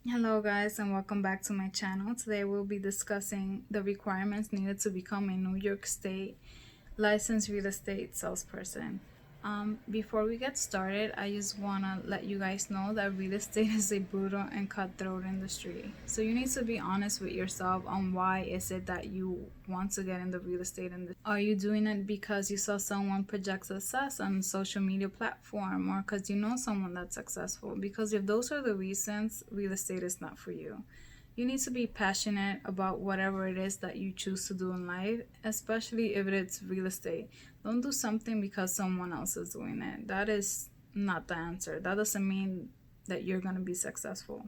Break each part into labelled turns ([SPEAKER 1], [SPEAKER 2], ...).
[SPEAKER 1] Hello guys, and welcome back to my channel. Today we'll be discussing the requirements needed to become a New York State licensed real estate salesperson. Before we get started, I just want to let you guys know that real estate is a brutal and cutthroat industry. So you need to be honest with yourself on why is it that you want to get in the real estate industry. Are you doing it because you saw someone project success on social media platform, or because you know someone that's successful? Because if those are the reasons, real estate is not for you. You need to be passionate about whatever it is that you choose to do in life, especially if it's real estate. Don't do something because someone else is doing it. That is not the answer. That doesn't mean that you're going to be successful.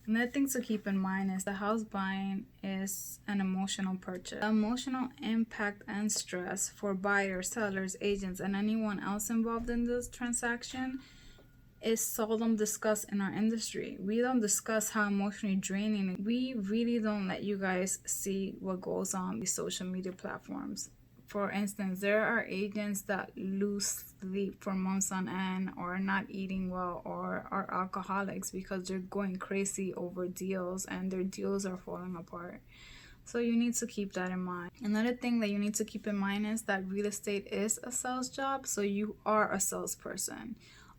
[SPEAKER 1] Another thing to keep in mind is the house buying is an emotional purchase. The emotional impact and stress for buyers, sellers, agents, and anyone else involved in this transaction is seldom discussed in our industry. We don't discuss how emotionally draining. We really don't let you guys see what goes on these social media platforms. For instance, there are agents that lose sleep for months on end, or are not eating well, or are alcoholics because they're going crazy over deals and their deals are falling apart. So you need to keep that in mind. Another thing that you need to keep in mind is that real estate is a sales job, so you are a salesperson.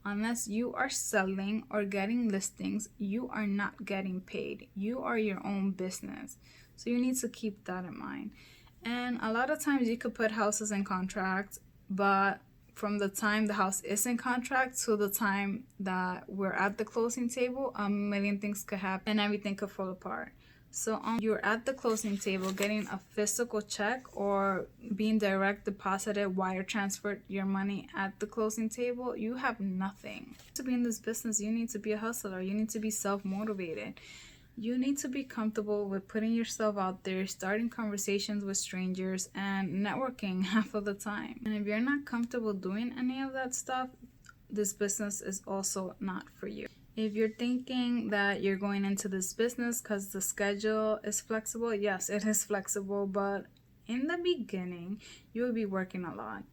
[SPEAKER 1] Unless you are selling or getting listings, you are not getting paid. You are your own business. So you need to keep that in mind. And a lot of times you could put houses in contract, but from the time the house is in contract to the time that we're at the closing table, a million things could happen and everything could fall apart. So you're at the closing table getting a physical check or being direct deposited, wire transferred your money at the closing table, you have nothing. To be in this business, you need to be a hustler. You need to be self-motivated. You need to be comfortable with putting yourself out there, starting conversations with strangers, and networking half of the time. And if you're not comfortable doing any of that stuff, this business is also not for you. If you're thinking that you're going into this business because the schedule is flexible, yes, it is flexible, but in the beginning, you will be working a lot.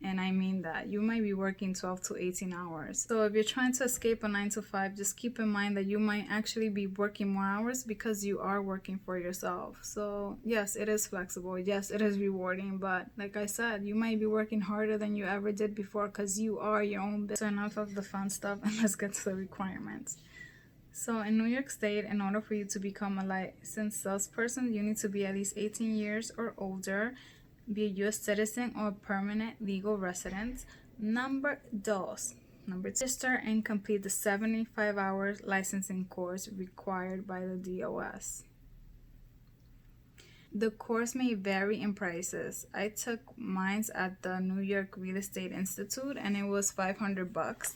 [SPEAKER 1] And I mean that. You might be working 12 to 18 hours. So if you're trying to escape a 9 to 5, just keep in mind that you might actually be working more hours because you are working for yourself. So yes, it is flexible. Yes, it is rewarding. But like I said, you might be working harder than you ever did before because you are your own business. So enough of the fun stuff, and let's get to the requirements. So in New York State, in order for you to become a licensed salesperson, you need to be at least 18 years or older, be a U.S. citizen or permanent legal resident. Number two, register and complete the 75-hour licensing course required by the DOS. The course may vary in prices. I took mine at the New York Real Estate Institute and it was $500,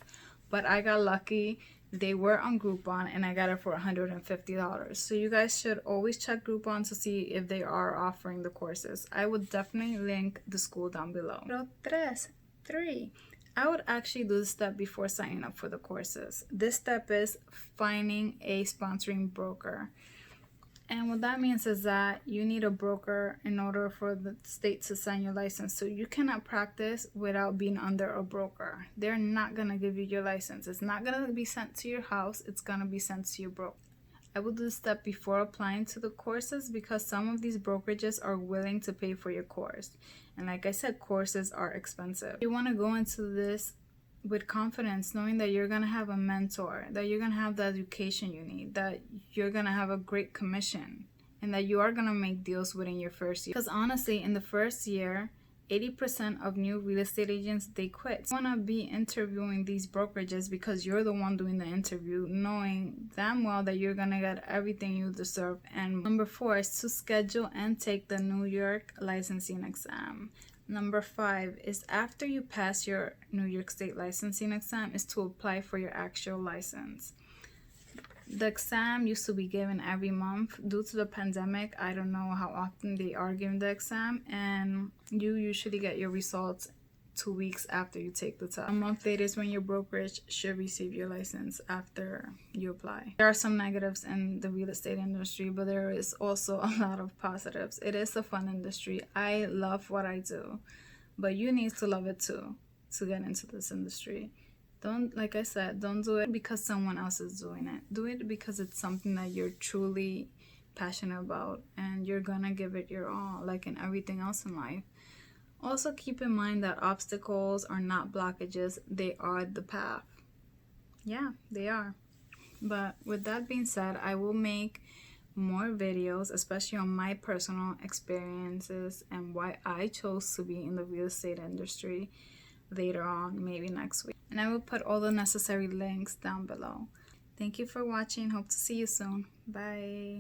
[SPEAKER 1] but I got lucky. They were on Groupon and I got it for $150. So you guys should always check Groupon to see if they are offering the courses. I would definitely link the school down below. Three. I would actually do this step before signing up for the courses. This step is finding a sponsoring broker. And what that means is that you need a broker in order for the state to sign your license. So you cannot practice without being under a broker. They're not going to give you your license. It's not going to be sent to your house. It's going to be sent to your broker. I will do this step before applying to the courses because some of these brokerages are willing to pay for your course. And like I said, courses are expensive. You want to go into this with confidence, knowing that you're going to have a mentor, that you're going to have the education you need, that you're going to have a great commission, and that you are going to make deals within your first year. Because honestly, in the first year, 80% of new real estate agents, they quit. You want to be interviewing these brokerages because you're the one doing the interview, knowing damn well that you're going to get everything you deserve. And number 4 is to schedule and take the New York licensing exam. Number 5 is after you pass your New York State licensing exam is to apply for your actual license. The exam used to be given every month. Due to the pandemic, I don't know how often they are giving the exam, and you usually get your results 2 weeks after you take the test. A month later is when your brokerage should receive your license after you apply. There are some negatives in the real estate industry, but there is also a lot of positives. It is a fun industry. I love what I do, but you need to love it too to get into this industry. Don't, like I said, don't do it because someone else is doing it. Do it because it's something that you're truly passionate about and you're gonna give it your all, like in everything else in life. Also, keep in mind that obstacles are not blockages, they are the path. Yeah, they are. But with that being said, I will make more videos, especially on my personal experiences and why I chose to be in the real estate industry later on, maybe next week. And I will put all the necessary links down below. Thank you for watching. Hope to see you soon. Bye.